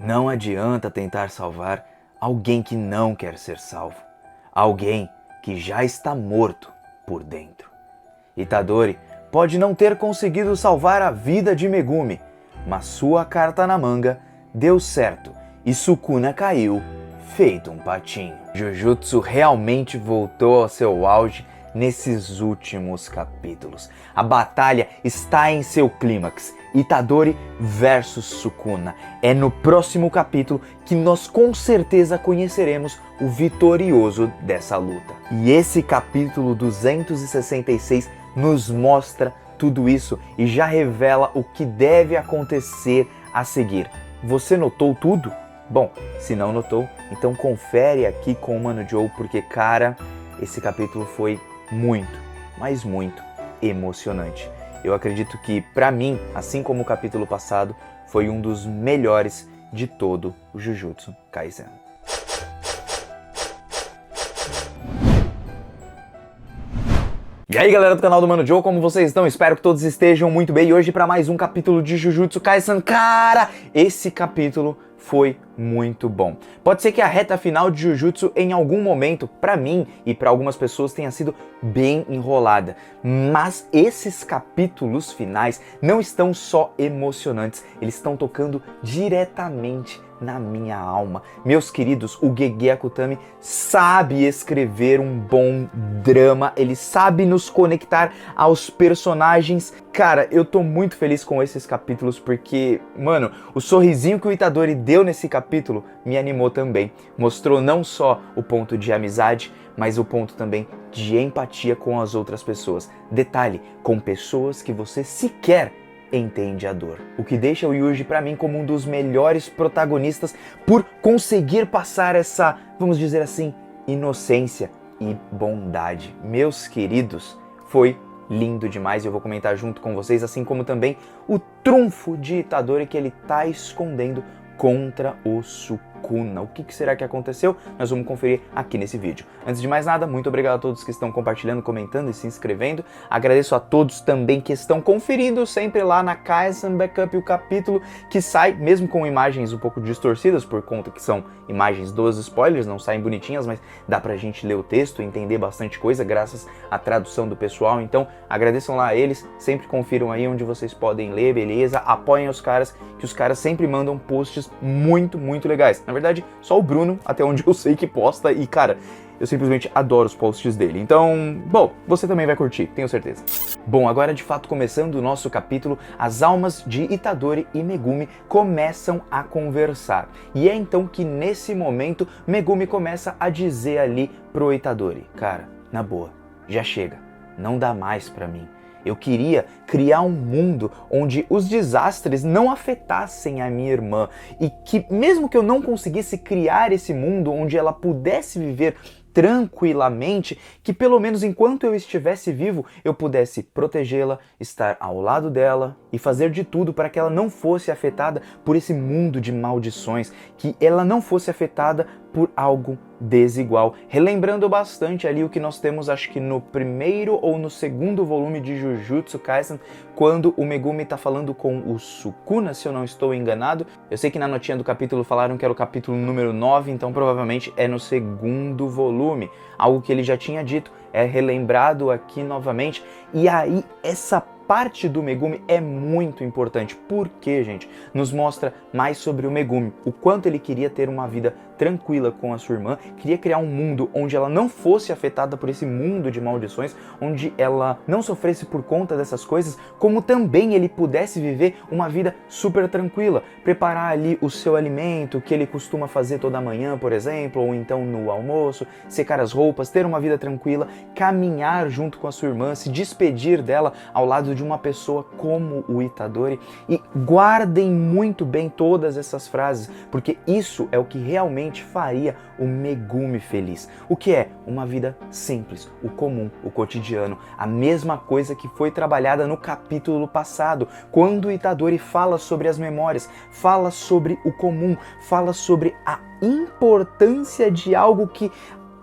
Não adianta tentar salvar alguém que não quer ser salvo. Alguém que já está morto por dentro. Itadori pode não ter conseguido salvar a vida de Megumi, mas sua carta na manga deu certo e Sukuna caiu feito um patinho. Jujutsu realmente voltou ao seu auge nesses últimos capítulos. A batalha está em seu clímax. Itadori versus Sukuna. É no próximo capítulo que nós com certeza conheceremos o vitorioso dessa luta. E esse capítulo 266 nos mostra tudo isso e já revela o que deve acontecer a seguir. Você notou tudo? Bom, se não notou, então confere aqui com o Mano Joe, porque, cara, esse capítulo foi muito, mas muito emocionante. Eu acredito que, pra mim, assim como o capítulo passado, foi um dos melhores de todo o Jujutsu Kaisen. E aí, galera do canal do Mano Joe, como vocês estão? Espero que todos estejam muito bem. E hoje para mais um capítulo de Jujutsu Kaisen. Cara, esse capítulo foi muito bom. Pode ser que a reta final de Jujutsu em algum momento, pra mim e pra algumas pessoas, tenha sido bem enrolada. Mas esses capítulos finais não estão só emocionantes, eles estão tocando diretamente na minha alma. Meus queridos, o Gege Akutami sabe escrever um bom drama, ele sabe nos conectar aos personagens. Cara, eu tô muito feliz com esses capítulos porque, mano, o sorrisinho que o Itadori deu nesse capítulo me animou também. Mostrou não só o ponto de amizade, mas o ponto também de empatia com as outras pessoas. Detalhe, com pessoas que você sequer entende a dor. O que deixa o Yuji pra mim como um dos melhores protagonistas por conseguir passar essa, vamos dizer assim, inocência e bondade. Meus queridos, foi lindo demais e eu vou comentar junto com vocês, assim como também o trunfo de Itadori que ele tá escondendo contra o Sukuna. O que será que aconteceu? Nós vamos conferir aqui nesse vídeo. Antes de mais nada, muito obrigado a todos que estão compartilhando, comentando e se inscrevendo. Agradeço a todos também que estão conferindo sempre lá na Kaisen Backup o capítulo que sai, mesmo com imagens um pouco distorcidas, por conta que são imagens dos spoilers, não saem bonitinhas, mas dá pra gente ler o texto e entender bastante coisa graças à tradução do pessoal. Então, agradeçam lá a eles, sempre confiram aí onde vocês podem ler, beleza? Apoiem os caras, que os caras sempre mandam posts muito, muito legais. Na verdade, só o Bruno, até onde eu sei que posta, e cara, eu simplesmente adoro os posts dele. Então, bom, você também vai curtir, tenho certeza. Bom, agora de fato começando o nosso capítulo, as almas de Itadori e Megumi começam a conversar. E é então que nesse momento, Megumi começa a dizer ali pro Itadori: cara, na boa, já chega, não dá mais pra mim. Eu queria criar um mundo onde os desastres não afetassem a minha irmã e que mesmo que eu não conseguisse criar esse mundo onde ela pudesse viver tranquilamente, que pelo menos enquanto eu estivesse vivo, eu pudesse protegê-la, estar ao lado dela e fazer de tudo para que ela não fosse afetada por esse mundo de maldições, que ela não fosse afetada por algo desigual. Relembrando bastante ali o que nós temos, acho que no primeiro ou no segundo volume de Jujutsu Kaisen, quando o Megumi tá falando com o Sukuna, se eu não estou enganado. Eu sei que na notinha do capítulo falaram que era o capítulo número 9, então provavelmente é no segundo volume. Algo que ele já tinha dito, é relembrado aqui novamente. E aí, essa parte do Megumi é muito importante. Por quê, gente? Nos mostra mais sobre o Megumi, o quanto ele queria ter uma vida tranquila com a sua irmã, queria criar um mundo onde ela não fosse afetada por esse mundo de maldições, onde ela não sofresse por conta dessas coisas, como também ele pudesse viver uma vida super tranquila, preparar ali o seu alimento, que ele costuma fazer toda manhã, por exemplo, ou então no almoço, secar as roupas, ter uma vida tranquila, caminhar junto com a sua irmã, se despedir dela ao lado de uma pessoa como o Itadori. E guardem muito bem todas essas frases, porque isso é o que realmente faria o Megumi feliz. O que é? Uma vida simples, o comum, o cotidiano. A mesma coisa que foi trabalhada no capítulo passado, quando o Itadori fala sobre as memórias, fala sobre o comum, fala sobre a importância de algo que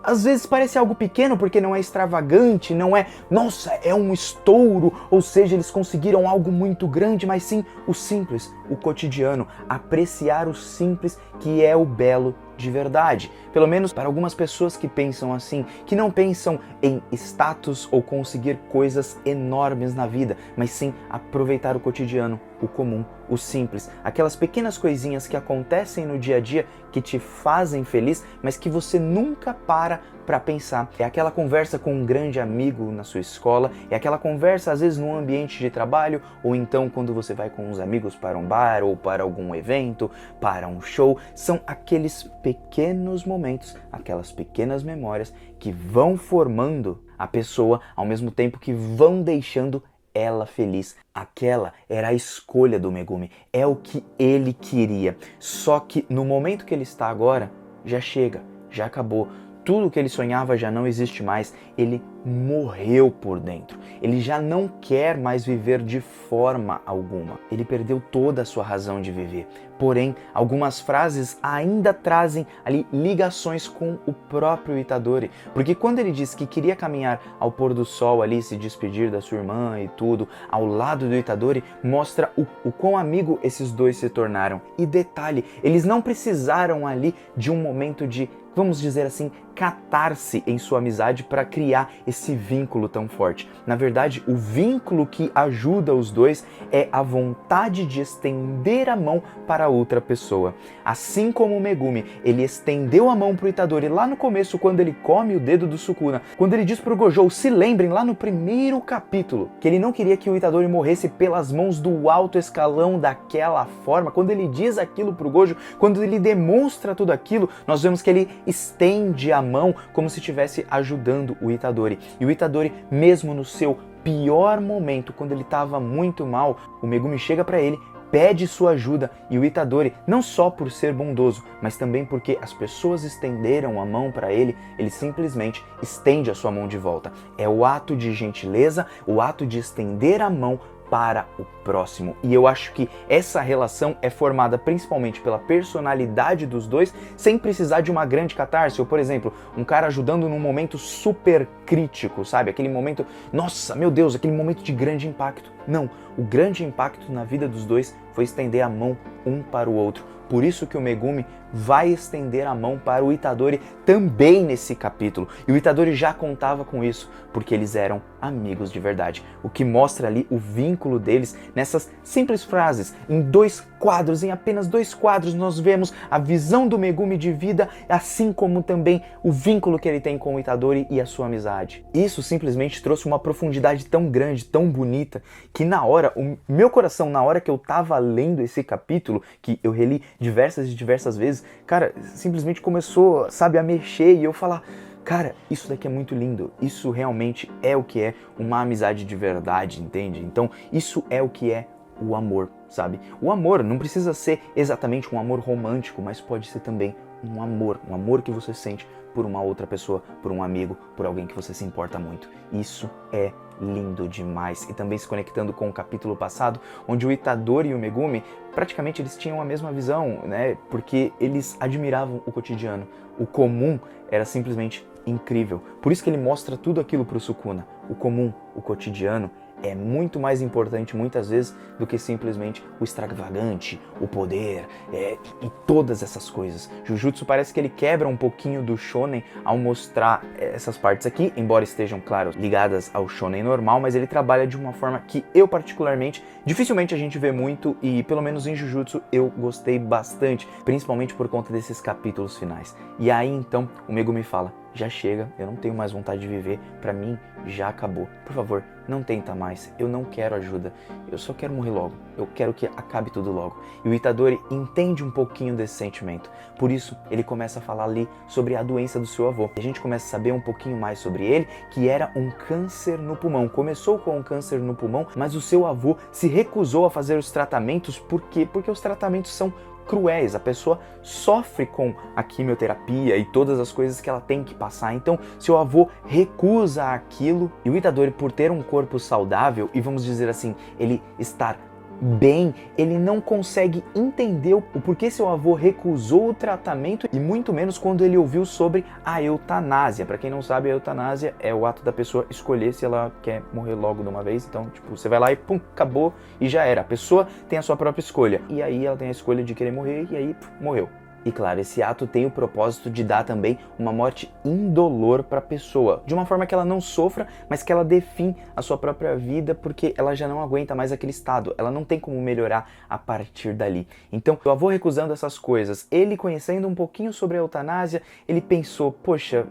às vezes parece algo pequeno porque não é extravagante, não é, nossa, é um estouro, ou seja, eles conseguiram algo muito grande, mas sim o simples, o cotidiano, apreciar o simples que é o belo de verdade. Pelo menos para algumas pessoas que pensam assim, que não pensam em status ou conseguir coisas enormes na vida, mas sim aproveitar o cotidiano, o comum, o simples, aquelas pequenas coisinhas que acontecem no dia a dia que te fazem feliz, mas que você nunca para pensar. É aquela conversa com um grande amigo na sua escola, é aquela conversa às vezes no ambiente de trabalho, ou então quando você vai com os amigos para um bar ou para algum evento, para um show. São aqueles pequenos momentos, aquelas pequenas memórias que vão formando a pessoa ao mesmo tempo que vão deixando ela feliz. Aquela era a escolha do Megumi, é o que ele queria. Só que no momento que ele está agora, já chega, já acabou. Tudo que ele sonhava já não existe mais, ele morreu por dentro. Ele já não quer mais viver de forma alguma. Ele perdeu toda a sua razão de viver. Porém, algumas frases ainda trazem ali ligações com o próprio Itadori. Porque quando ele diz que queria caminhar ao pôr do sol ali, se despedir da sua irmã e tudo, ao lado do Itadori, mostra o quão amigo esses dois se tornaram. E detalhe, eles não precisaram ali de um momento de, vamos dizer assim, catarse em sua amizade para criar esse vínculo tão forte. Na verdade, o vínculo que ajuda os dois é a vontade de estender a mão para outra pessoa. Assim como o Megumi, ele estendeu a mão para o Itadori lá no começo, quando ele come o dedo do Sukuna, quando ele diz para o Gojo, se lembrem lá no primeiro capítulo, que ele não queria que o Itadori morresse pelas mãos do alto escalão daquela forma. Quando ele diz aquilo para o Gojo, quando ele demonstra tudo aquilo, nós vemos que ele estende a mão como se estivesse ajudando o Itadori. E o Itadori, mesmo no seu pior momento, quando ele estava muito mal, o Megumi chega para ele, pede sua ajuda, e o Itadori, não só por ser bondoso, mas também porque as pessoas estenderam a mão para ele, ele simplesmente estende a sua mão de volta. É o ato de gentileza, o ato de estender a mão para o próximo. E eu acho que essa relação é formada principalmente pela personalidade dos dois, sem precisar de uma grande catarse, ou por exemplo, um cara ajudando num momento super crítico, sabe? Aquele momento, nossa, meu Deus, aquele momento de grande impacto. Não, o grande impacto na vida dos dois foi estender a mão um para o outro. Por isso que o Megumi vai estender a mão para o Itadori também nesse capítulo. E o Itadori já contava com isso, porque eles eram amigos de verdade. O que mostra ali o vínculo deles nessas simples frases. Em apenas dois quadros, nós vemos a visão do Megumi de vida, assim como também o vínculo que ele tem com o Itadori e a sua amizade. Isso simplesmente trouxe uma profundidade tão grande, tão bonita, que na hora, o meu coração, na hora que eu tava lendo esse capítulo, que eu reli diversas e diversas vezes, cara, simplesmente começou, sabe, a mexer e eu falar, cara, isso daqui é muito lindo, isso realmente é o que é uma amizade de verdade, entende? Então, isso é o que é o amor, sabe? O amor não precisa ser exatamente um amor romântico, mas pode ser também um amor que você sente por uma outra pessoa, por um amigo, por alguém que você se importa muito. Isso é lindo demais. E também se conectando com o capítulo passado, onde o Itadori e o Megumi, praticamente eles tinham a mesma visão, né? Porque eles admiravam o cotidiano. O comum era simplesmente incrível. Por isso que ele mostra tudo aquilo para o Sukuna. O comum, o cotidiano, é muito mais importante muitas vezes do que simplesmente o extravagante, o poder e todas essas coisas. Jujutsu parece que ele quebra um pouquinho do shonen ao mostrar essas partes aqui, embora estejam, claro, ligadas ao shonen normal, mas ele trabalha de uma forma que eu particularmente, dificilmente a gente vê muito, e pelo menos em Jujutsu eu gostei bastante, principalmente por conta desses capítulos finais. E aí então o Megumi fala, já chega, eu não tenho mais vontade de viver, pra mim já acabou. Por favor, não tenta mais, eu não quero ajuda, eu só quero morrer logo, eu quero que acabe tudo logo. E o Itadori entende um pouquinho desse sentimento, por isso ele começa a falar ali sobre a doença do seu avô. E a gente começa a saber um pouquinho mais sobre ele, que era um câncer no pulmão. Começou com um câncer no pulmão, mas o seu avô se recusou a fazer os tratamentos, por quê? Porque os tratamentos são cruéis, a pessoa sofre com a quimioterapia e todas as coisas que ela tem que passar, então seu avô recusa aquilo, e o Itadori, por ter um corpo saudável e vamos dizer assim, ele estar bem, ele não consegue entender o porquê seu avô recusou o tratamento e muito menos quando ele ouviu sobre a eutanásia. Para quem não sabe, a eutanásia é o ato da pessoa escolher se ela quer morrer logo de uma vez. Então, tipo, você vai lá e pum, acabou e já era. A pessoa tem a sua própria escolha e aí ela tem a escolha de querer morrer e aí morreu. E claro, esse ato tem o propósito de dar também uma morte indolor para a pessoa, de uma forma que ela não sofra, mas que ela dê fim à sua própria vida, porque ela já não aguenta mais aquele estado, ela não tem como melhorar a partir dali. Então, o avô recusando essas coisas, ele conhecendo um pouquinho sobre a eutanásia, ele pensou, poxa,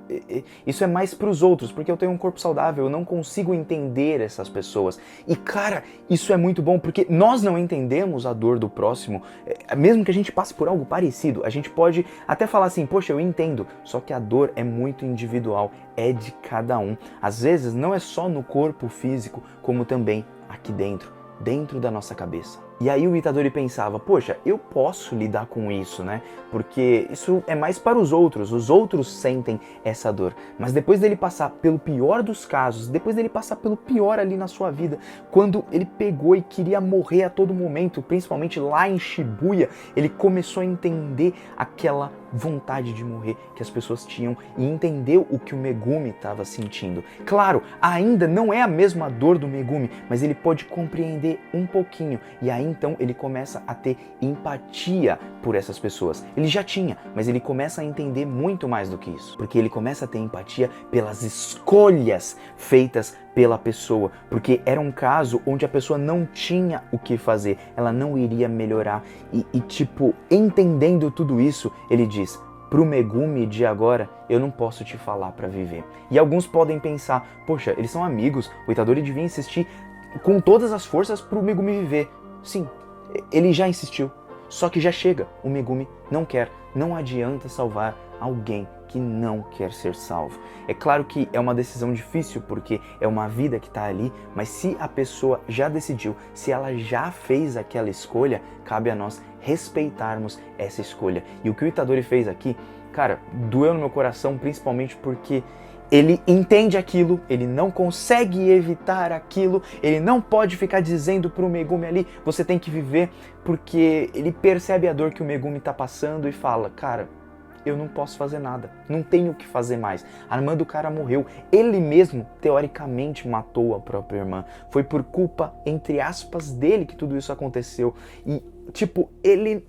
isso é mais para os outros, porque eu tenho um corpo saudável, eu não consigo entender essas pessoas. E cara, isso é muito bom, porque nós não entendemos a dor do próximo, mesmo que a gente passe por algo parecido, a gente pode até falar assim, poxa, eu entendo, só que a dor é muito individual, é de cada um. Às vezes não é só no corpo físico, como também aqui dentro da nossa cabeça. E aí o Itadori pensava, poxa, eu posso lidar com isso, né? Porque isso é mais para os outros sentem essa dor. Mas depois dele passar pelo pior dos casos, depois dele passar pelo pior ali na sua vida, quando ele pegou e queria morrer a todo momento, principalmente lá em Shibuya, ele começou a entender aquela vontade de morrer que as pessoas tinham e entendeu o que o Megumi estava sentindo. Claro, ainda não é a mesma dor do Megumi, mas ele pode compreender um pouquinho e aí então ele começa a ter empatia por essas pessoas. Ele já tinha, mas ele começa a entender muito mais do que isso, porque ele começa a ter empatia pelas escolhas feitas pela pessoa, porque era um caso onde a pessoa não tinha o que fazer, ela não iria melhorar e tipo, entendendo tudo isso, ele diz, pro Megumi de agora, eu não posso te falar pra viver. E alguns podem pensar, poxa, eles são amigos, o Itadori devia insistir com todas as forças pro Megumi viver. Sim, ele já insistiu, só que já chega, o Megumi não quer, não adianta salvar alguém que não quer ser salvo. É claro que é uma decisão difícil, porque é uma vida que está ali, mas se a pessoa já decidiu, se ela já fez aquela escolha, cabe a nós respeitarmos essa escolha. E o que o Itadori fez aqui, cara, doeu no meu coração, principalmente porque ele entende aquilo, ele não consegue evitar aquilo, ele não pode ficar dizendo pro Megumi ali, você tem que viver, porque ele percebe a dor que o Megumi tá passando e fala, cara, eu não posso fazer nada, não tenho o que fazer mais. A irmã do cara morreu, ele mesmo, teoricamente, matou a própria irmã. Foi por culpa, entre aspas, dele que tudo isso aconteceu. E, tipo, ele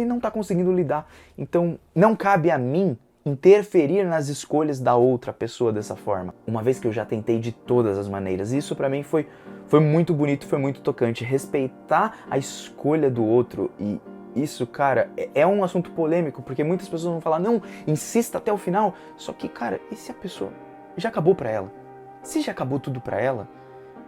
não tá conseguindo lidar. Então, não cabe a mim interferir nas escolhas da outra pessoa dessa forma. Uma vez que eu já tentei de todas as maneiras. Isso pra mim foi muito bonito, foi muito tocante. Respeitar a escolha do outro e isso, cara, é um assunto polêmico, porque muitas pessoas vão falar, não, insista até o final. Só que, cara, e se a pessoa já acabou pra ela? Se já acabou tudo pra ela,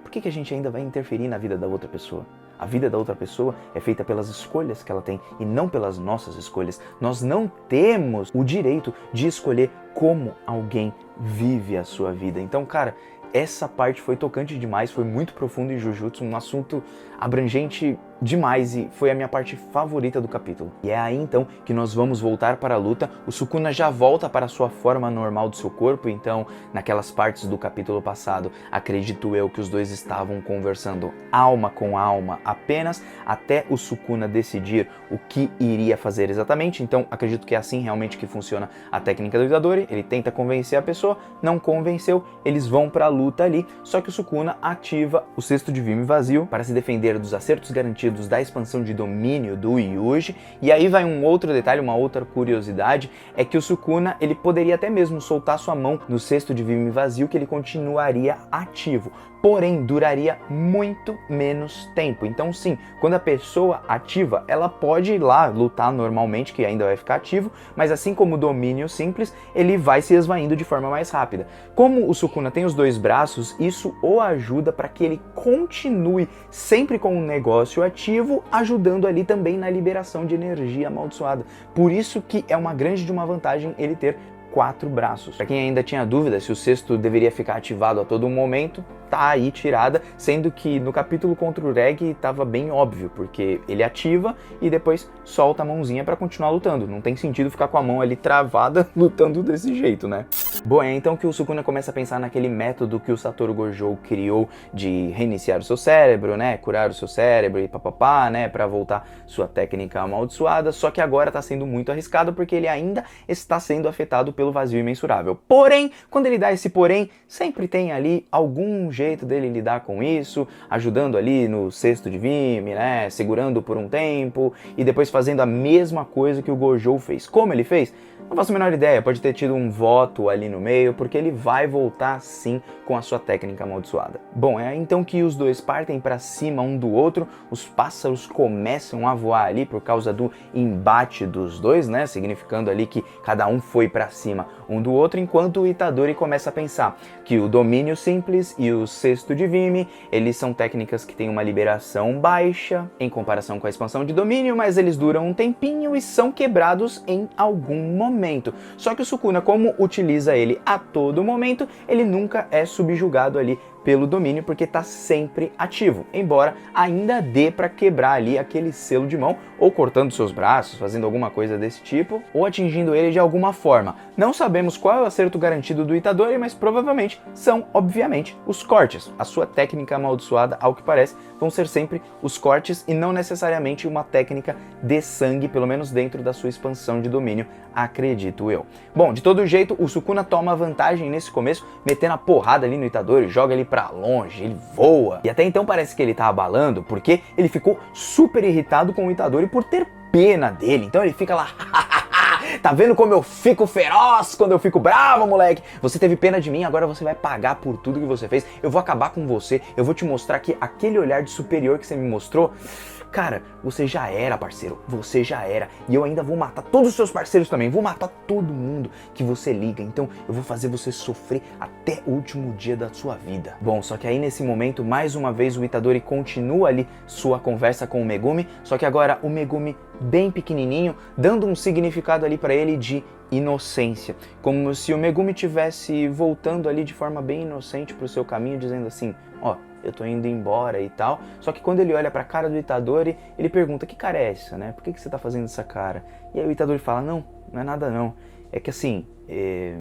por que a gente ainda vai interferir na vida da outra pessoa? A vida da outra pessoa é feita pelas escolhas que ela tem e não pelas nossas escolhas. Nós não temos o direito de escolher como alguém vive a sua vida. Então, cara, essa parte foi tocante demais, foi muito profundo em Jujutsu, um assunto abrangente demais e foi a minha parte favorita do capítulo. E é aí então que nós vamos voltar para a luta. O Sukuna já volta para a sua forma normal do seu corpo, então naquelas partes do capítulo passado, acredito eu que os dois estavam conversando alma com alma apenas, até o Sukuna decidir o que iria fazer exatamente. Então acredito que é assim realmente que funciona a técnica do Itadori. Ele tenta convencer a pessoa, não convenceu, eles vão para a luta ali, só que o Sukuna ativa o cesto de Vime vazio para se defender dos acertos garantidos da expansão de domínio do Yuji. E aí vai um outro detalhe, uma outra curiosidade, é que o Sukuna, ele poderia até mesmo soltar sua mão no cesto de Vime vazio, que ele continuaria ativo, porém duraria muito menos tempo. Então sim, quando a pessoa ativa, ela pode ir lá lutar normalmente, que ainda vai ficar ativo, mas assim como o domínio simples, ele vai se esvaindo de forma mais rápida. Como o Sukuna tem os dois braços, isso o ajuda para que ele continue sempre com o negócio ativo, ajudando ali também na liberação de energia amaldiçoada. Por isso que é uma grande de uma vantagem ele ter 4 braços. Para quem ainda tinha dúvida se o cesto deveria ficar ativado a todo momento, tá aí tirada, sendo que no capítulo contra o Reg tava bem óbvio, porque ele ativa e depois solta a mãozinha pra continuar lutando. Não tem sentido ficar com a mão ali travada lutando desse jeito, né? Bom, é então que o Sukuna começa a pensar naquele método que o Satoru Gojo criou de reiniciar o seu cérebro, né, curar o seu cérebro e papapá, né, pra voltar sua técnica amaldiçoada, só que agora tá sendo muito arriscado porque ele ainda está sendo afetado pelo vazio imensurável. Porém, quando ele dá esse porém, sempre tem ali algum jeito dele lidar com isso, ajudando ali no cesto de Vimy, né, segurando por um tempo e depois fazendo a mesma coisa que o Gojo fez. Como ele fez? Não faço a menor ideia, pode ter tido um voto ali no meio, porque ele vai voltar sim com a sua técnica amaldiçoada. Bom, é então que os dois partem para cima um do outro, os pássaros começam a voar ali por causa do embate dos dois, né, significando ali que cada um foi para cima um do outro, enquanto o Itadori começa a pensar que o domínio simples e o cesto de Vimy, eles são técnicas que têm uma liberação baixa em comparação com a expansão de domínio, mas eles duram um tempinho e são quebrados em algum momento. Só que o Sukuna, como utiliza ele a todo momento, ele nunca é subjugado ali pelo domínio, porque está sempre ativo, embora ainda dê para quebrar ali aquele selo de mão, ou cortando seus braços, fazendo alguma coisa desse tipo, ou atingindo ele de alguma forma. Não sabemos qual é o acerto garantido do Itadori, mas provavelmente são, obviamente, os cortes. A sua técnica amaldiçoada, ao que parece, vão ser sempre os cortes e não necessariamente uma técnica de sangue, pelo menos dentro da sua expansão de domínio, acredito eu. Bom, de todo jeito, o Sukuna toma vantagem nesse começo, metendo a porrada ali no Itadori, joga ele pra longe, ele voa. E até então parece que ele tá abalando, porque ele ficou super irritado com o Itadori por ter pena dele. Então ele fica lá, tá vendo como eu fico feroz quando eu fico bravo, moleque? Você teve pena de mim, agora você vai pagar por tudo que você fez. Eu vou acabar com você, eu vou te mostrar que aquele olhar de superior que você me mostrou, cara, você já era, parceiro, você já era. E eu ainda vou matar todos os seus parceiros também, vou matar todo mundo que você liga. Então eu vou fazer você sofrer até o último dia da sua vida. Bom, só que aí nesse momento, mais uma vez, o Itadori continua ali sua conversa com o Megumi, só que agora o Megumi bem pequenininho, dando um significado ali pra ele de inocência. Como se o Megumi tivesse voltando ali de forma bem inocente pro seu caminho, dizendo assim, ó, eu tô indo embora e tal. Só que quando ele olha pra cara do Itadori, ele pergunta, que cara é essa, né? Por que você tá fazendo essa cara? E aí o Itadori fala, não é nada não. É que assim,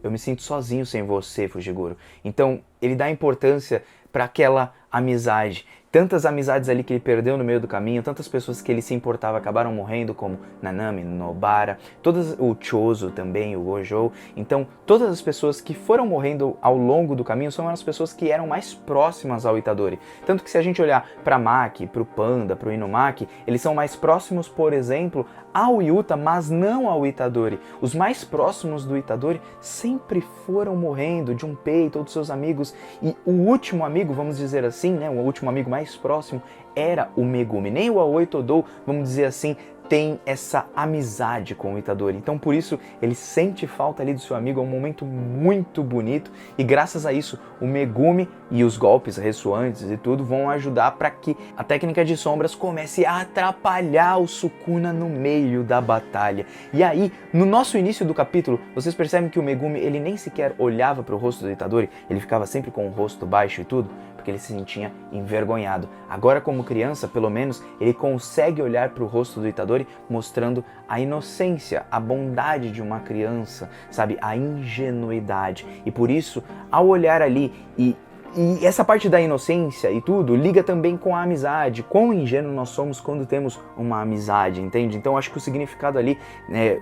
eu me sinto sozinho sem você, Fujiguro. Então, ele dá importância pra aquela amizade. Tantas amizades ali que ele perdeu no meio do caminho, tantas pessoas que ele se importava acabaram morrendo, como Nanami, Nobara, o Chozo também, o Gojo. Então, todas as pessoas que foram morrendo ao longo do caminho são as pessoas que eram mais próximas ao Itadori. Tanto que se a gente olhar para Maki, para o Panda, para o Inumaki, eles são mais próximos, por exemplo, ao Yuta, mas não ao Itadori. Os mais próximos do Itadori sempre foram morrendo de um peito ou dos seus amigos, e o último amigo, vamos dizer assim, né, o último amigo mais próximo era o Megumi. Nem o Aoi Todou, vamos dizer assim, tem essa amizade com o Itadori. Então por isso ele sente falta ali do seu amigo, é um momento muito bonito e graças a isso o Megumi e os golpes ressoantes e tudo vão ajudar para que a técnica de sombras comece a atrapalhar o Sukuna no meio da batalha. E aí, no nosso início do capítulo, vocês percebem que o Megumi ele nem sequer olhava para o rosto do Itadori, ele ficava sempre com o rosto baixo e tudo, porque ele se sentia envergonhado. Agora, como criança, pelo menos, ele consegue olhar para o rosto do Itadori mostrando a inocência, a bondade de uma criança, sabe? A ingenuidade. E por isso, ao olhar ali e essa parte da inocência e tudo liga também com a amizade. Quão ingênuo nós somos quando temos uma amizade, entende? Então acho que o significado ali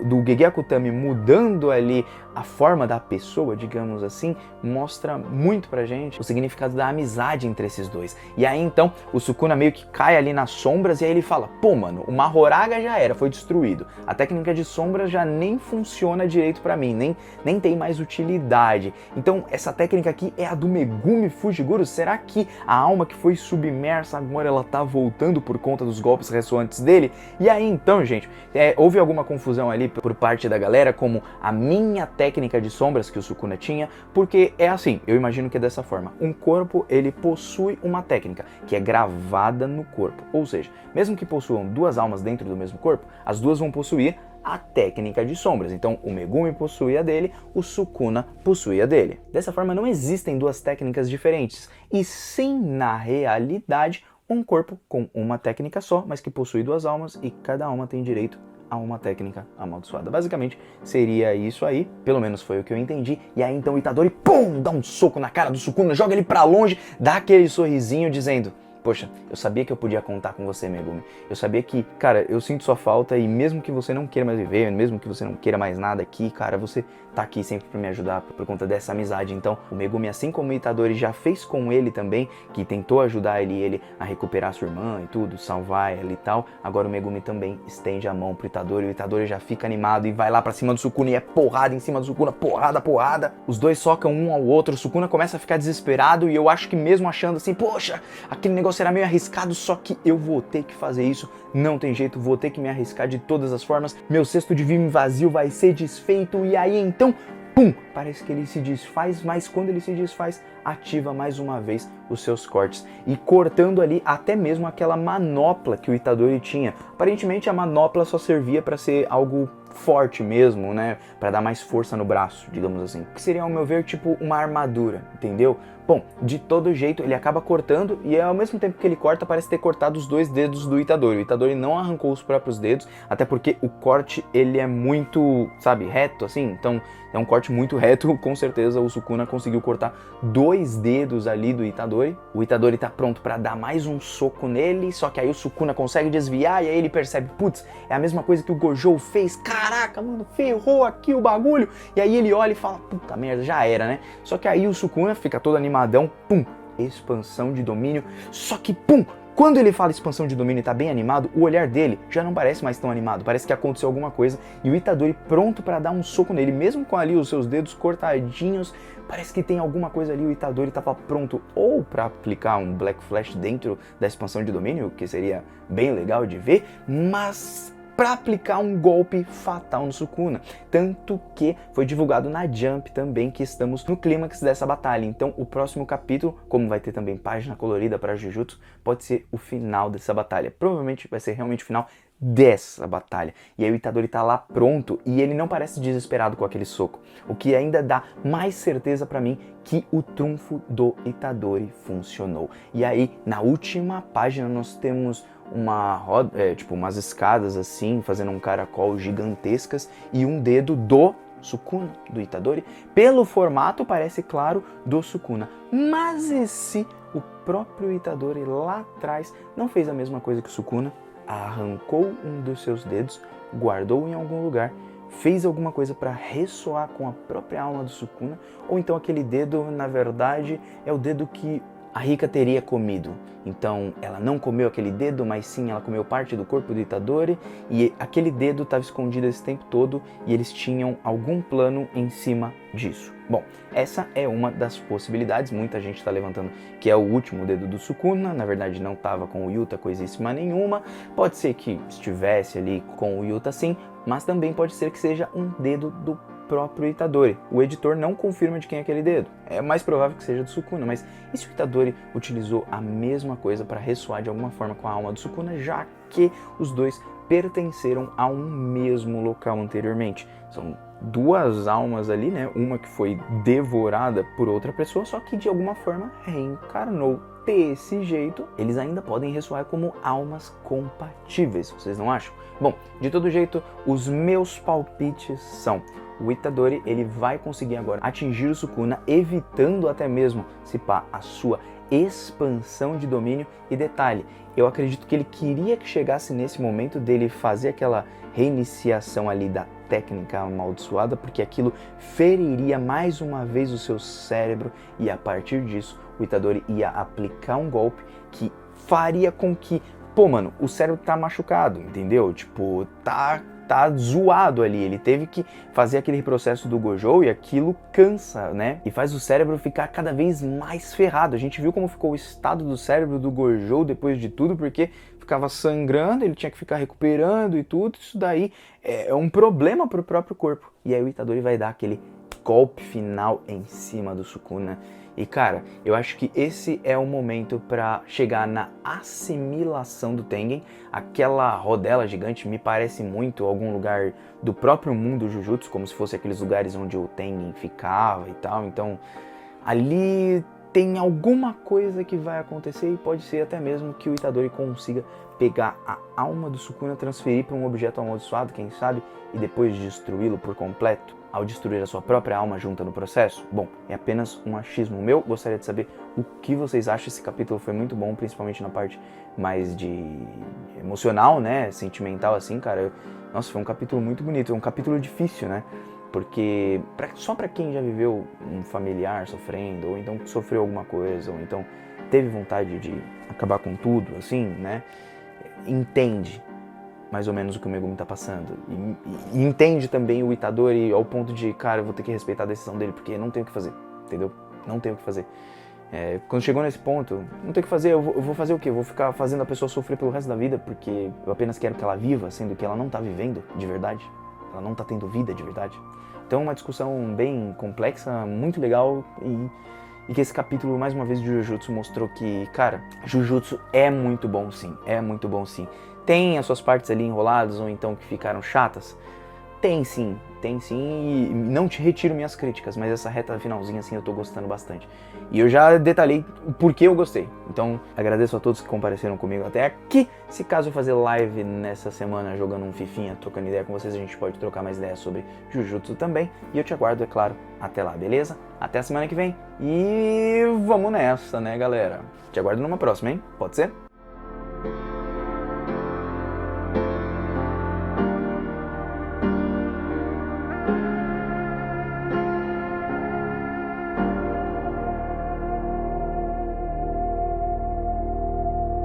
do Gege Akutami mudando ali a forma da pessoa, digamos assim, mostra muito pra gente o significado da amizade entre esses dois. E aí então o Sukuna meio que cai ali nas sombras e aí ele fala, pô mano, o Mahoraga já era, foi destruído. A técnica de sombras já nem funciona direito pra mim, nem tem mais utilidade. Então essa técnica aqui é a do Megumi Fujiguro. Será que a alma que foi submersa agora ela tá voltando por conta dos golpes ressoantes dele? E aí então, gente, houve alguma confusão ali por parte da galera, como a minha técnica de sombras que o Sukuna tinha, porque é assim, eu imagino que é dessa forma. Um corpo, ele possui uma técnica que é gravada no corpo, ou seja, mesmo que possuam duas almas dentro do mesmo corpo, as duas vão possuir a técnica de sombras. Então o Megumi possui a dele, o Sukuna possui a dele. Dessa forma não existem duas técnicas diferentes, e sim, na realidade, um corpo com uma técnica só, mas que possui duas almas e cada alma tem direito a uma técnica amaldiçoada. Basicamente seria isso aí, pelo menos foi o que eu entendi. E aí então o Itadori, pum, dá um soco na cara do Sukuna, joga ele pra longe, dá aquele sorrisinho dizendo: poxa, eu sabia que eu podia contar com você, Megumi. Eu sabia que, cara, eu sinto sua falta e mesmo que você não queira mais viver, mesmo que você não queira mais nada aqui, cara, você tá aqui sempre pra me ajudar por conta dessa amizade. Então, o Megumi, assim como o Itadori já fez com ele também, que tentou ajudar ele a recuperar sua irmã e tudo, salvar ela e tal, agora o Megumi também estende a mão pro Itadori, o Itadori já fica animado e vai lá pra cima do Sukuna e é porrada em cima do Sukuna, porrada, porrada. Os dois socam um ao outro, o Sukuna começa a ficar desesperado e eu acho que mesmo achando assim, poxa, aquele negócio era meio arriscado, só que eu vou ter que fazer isso, não tem jeito, vou ter que me arriscar de todas as formas, meu cesto de vime vazio vai ser desfeito e aí então, pum, parece que ele se desfaz, mas quando ele se desfaz, ativa mais uma vez os seus cortes e cortando ali até mesmo aquela manopla que o Itadori tinha. Aparentemente a manopla só servia para ser algo forte mesmo, né, para dar mais força no braço, digamos assim, que seria ao meu ver tipo uma armadura, entendeu? Bom, de todo jeito ele acaba cortando e ao mesmo tempo que ele corta parece ter cortado os dois dedos do Itadori. O Itadori não arrancou os próprios dedos, até porque o corte ele é muito, sabe, reto assim, então é um corte muito reto, com certeza o Sukuna conseguiu cortar dois dedos ali do Itadori. O Itadori tá pronto para dar mais um soco nele, só que aí o Sukuna consegue desviar e aí ele percebe, putz, é a mesma coisa que o Gojo fez, caraca, mano, ferrou aqui o bagulho. E aí ele olha e fala, puta merda, já era, né? Só que aí o Sukuna fica todo animadão, pum, expansão de domínio, só que pum, quando ele fala expansão de domínio e tá bem animado, o olhar dele já não parece mais tão animado, parece que aconteceu alguma coisa e o Itadori pronto para dar um soco nele, mesmo com ali os seus dedos cortadinhos, parece que tem alguma coisa ali, o Itadori tava pronto ou para aplicar um Black Flash dentro da expansão de domínio, que seria bem legal de ver, mas para aplicar um golpe fatal no Sukuna. Tanto que foi divulgado na Jump também que estamos no clímax dessa batalha. Então o próximo capítulo, como vai ter também página colorida para Jujutsu, pode ser o final dessa batalha. Provavelmente vai ser realmente o final dessa batalha. E aí o Itadori tá lá pronto e ele não parece desesperado com aquele soco. O que ainda dá mais certeza para mim que o trunfo do Itadori funcionou. E aí na última página nós temos uma roda, tipo umas escadas assim, fazendo um caracol gigantescas e um dedo do Sukuna, do Itadori. Pelo formato parece claro do Sukuna, mas e se o próprio Itadori lá atrás não fez a mesma coisa que o Sukuna? Arrancou um dos seus dedos, guardou em algum lugar, fez alguma coisa para ressoar com a própria alma do Sukuna, ou então aquele dedo, na verdade, é o dedo que a Rika teria comido. Então ela não comeu aquele dedo, mas sim ela comeu parte do corpo do Itadori e aquele dedo estava escondido esse tempo todo e eles tinham algum plano em cima disso. Bom, essa é uma das possibilidades, muita gente está levantando que é o último dedo do Sukuna, na verdade não estava com o Yuta coisíssima nenhuma, pode ser que estivesse ali com o Yuta sim, mas também pode ser que seja um dedo do próprio Itadori. O editor não confirma de quem é aquele dedo. É mais provável que seja do Sukuna, mas e se o Itadori utilizou a mesma coisa para ressoar de alguma forma com a alma do Sukuna, já que os dois pertenceram a um mesmo local anteriormente? São duas almas ali, né? Uma que foi devorada por outra pessoa, só que de alguma forma reencarnou. Desse jeito, eles ainda podem ressoar como almas compatíveis, vocês não acham? Bom, de todo jeito, os meus palpites são: o Itadori ele vai conseguir agora atingir o Sukuna, evitando até mesmo, se pá, a sua expansão de domínio. E detalhe, eu acredito que ele queria que chegasse nesse momento dele fazer aquela reiniciação ali da técnica amaldiçoada, porque aquilo feriria mais uma vez o seu cérebro e a partir disso o Itadori ia aplicar um golpe que faria com que, pô, mano, o cérebro tá machucado, entendeu? Tipo, tá zoado ali, ele teve que fazer aquele processo do Gojo e aquilo cansa, né? E faz o cérebro ficar cada vez mais ferrado. A gente viu como ficou o estado do cérebro do Gojo depois de tudo, porque ficava sangrando, ele tinha que ficar recuperando e tudo. Isso daí é um problema pro próprio corpo. E aí o Itadori vai dar aquele golpe final em cima do Sukuna. E cara, eu acho que esse é o momento pra chegar na assimilação do Tengen. Aquela rodela gigante me parece muito algum lugar do próprio mundo Jujutsu, como se fosse aqueles lugares onde o Tengen ficava e tal. Então, ali tem alguma coisa que vai acontecer e pode ser até mesmo que o Itadori consiga pegar a alma do Sukuna, transferir para um objeto amaldiçoado, quem sabe, e depois destruí-lo por completo, ao destruir a sua própria alma junta no processo. Bom, é apenas um achismo meu, gostaria de saber o que vocês acham. Esse capítulo foi muito bom, principalmente na parte mais de emocional, né, sentimental assim, cara. Nossa, foi um capítulo muito bonito, é um capítulo difícil, né, porque só pra quem já viveu um familiar sofrendo, ou então sofreu alguma coisa, ou então teve vontade de acabar com tudo, assim, né, entende mais ou menos o que o Megumi tá passando. E entende também o Itadori ao ponto de, cara, eu vou ter que respeitar a decisão dele, porque não tem o que fazer, entendeu? Não tem o que fazer. Quando chegou nesse ponto, não tem o que fazer, eu vou fazer o quê? Eu vou ficar fazendo a pessoa sofrer pelo resto da vida, porque eu apenas quero que ela viva, sendo que ela não tá vivendo de verdade. Ela não tá tendo vida de verdade. Então é uma discussão bem complexa, muito legal, e que esse capítulo, mais uma vez, de Jujutsu mostrou que, cara, Jujutsu é muito bom sim, é muito bom sim. Tem as suas partes ali enroladas ou então que ficaram chatas? Tem sim, e não te retiro minhas críticas, mas essa reta finalzinha assim eu tô gostando bastante. E eu já detalhei o porquê eu gostei. Então agradeço a todos que compareceram comigo até aqui. Se caso eu fazer live nessa semana jogando um fifinha, trocando ideia com vocês, a gente pode trocar mais ideias sobre Jujutsu também. E eu te aguardo, é claro, até lá, beleza? Até a semana que vem e vamos nessa, né, galera? Te aguardo numa próxima, hein? Pode ser?